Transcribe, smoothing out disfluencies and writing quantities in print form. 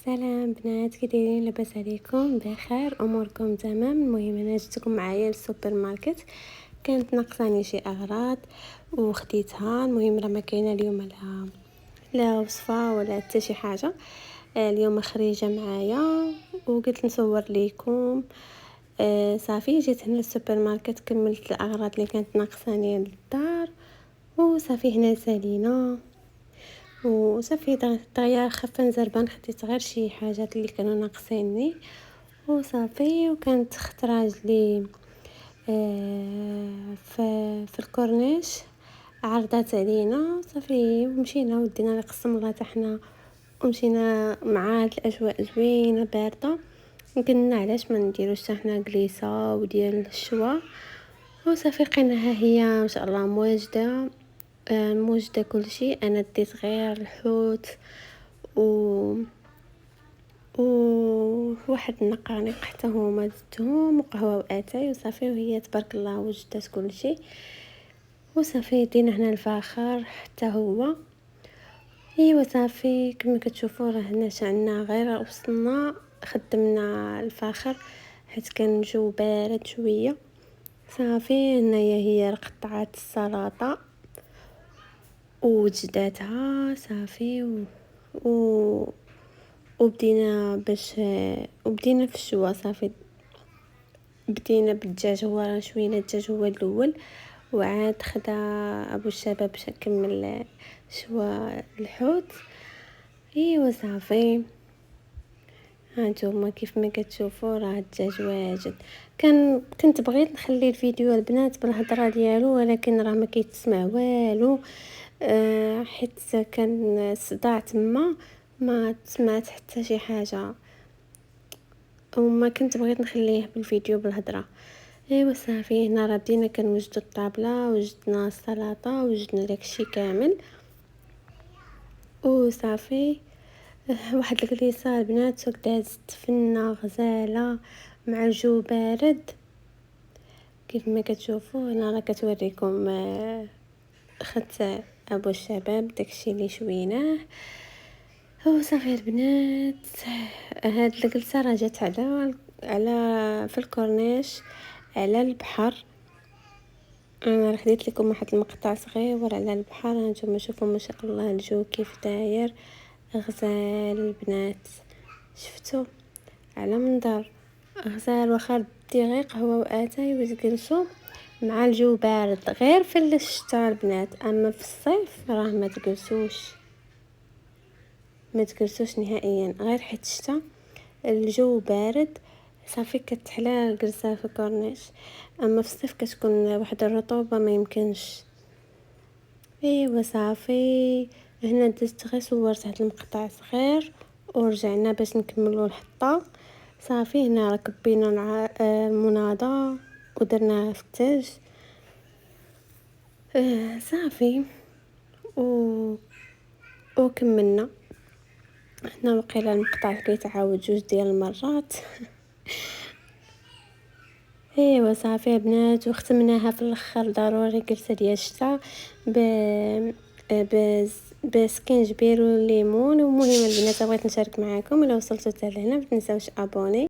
سلام بنات، كي دايرين؟ لاباس عليكم؟ بخير؟ اموركم تمام؟ المهم انا جيتكم معايا للسوبر ماركت، كانت ناقصاني شي اغراض وخديتها. المهم راه ما كاينه اليوم لا وصفه ولا حتى شي حاجه. اليوم خريجه معايا وقلت نصور ليكم. صافي جيت هنا للسوبر ماركت، كملت الاغراض اللي كانت ناقصاني للدار وصافي هنا سالينا وصافي دغيا خفه نزربان. خديت غير شي حاجات اللي كانوا ناقصيني وصافي. وكانت خت راجلي في الكورنيش عرضات علينا صافي، ومشينا ودينا لقسم الله حنا ومشينا مع هاد الاجواء زوينه بارده. قلنا علاش ما نديروش حنا جليسه وديال الشوا وصافي. لقينا ها هي ما شاء الله مواجده موجده كلشي. انا ديت غير الحوت و واحد النقانق حتى هما زدتهم وقهوه واتاي وصافي. وهي تبارك الله وجدت كلشي وصافي. دينا هنا الفاخر حتى هو. ايوا صافي كما كتشوفوا راه هنا عندنا غير وصلنا خدمنا الفاخر حيت كان الجو بارد شويه. صافي هنايا هي قطعات السلطه وجداتها صافي وبدينا وبدينا في الشوا صافي. بدينا بالدجاج، هو شوينا الدجاج هو الاول وعاد خدا ابو الشباب باش نكمل شوا الحوت. ايوا صافي هانتوما كيف ما كتشوفوا راه الدجاج واجد. كنت بغيت نخلي الفيديو البنات بالهضره ديالو ولكن راه ما كيتسمع والو. حيت كان الصداع تما ما سمعت حتى شي حاجه وما كنت بغيت نخليه بالفيديو بالهضره. ايوا صافي هنا راه بدينا كنوجدوا الطابله، وجدنا السلطه وجدنا داكشي كامل وصافي. واحد الكليسه البنات دازت فنه غزاله مع الجو بارد كيف ما كتشوفوا. هنا راه كتوريكم خدت ابو الشباب داكشي اللي شويناه وصافي البنات. هاد الجلسه راه جات على في الكورنيش على البحر. انا خديت لكم واحد المقطع صغير على البحر. هانتوما شوفوا ما شاء الله الجو كيف داير غزال البنات. شفتوا على منظر غزال. واخا دي غير قهوه واتاي وتجلسوا مع الجو بارد غير في الشتاء البنات، اما في الصيف راه ما تجلسوش نهائيا غير حيت الشتاء الجو بارد صافي. كتحلى الجلسه في الكورنيش، اما في الصيف كتكون واحد الرطوبه ما يمكنش. ايوا صافي هنا دزت غير صورت هاد المقطع صغير ورجعنا باش نكملوا الحطه. صافي هنا ركبينا المناضه ودرناها في الثلج. صافي وكملنا. هنا وقيلا المقطع كيتعاود جوج ديال المرات. ايوا صافي بنات وختمناها في الاخر ضروري جلسه ديال الشتا بسكينجبير والليمون. ومهم البنات بغيت نشارك معكم الا وصلتوا حتى لهنا ما تنساوش ابوني.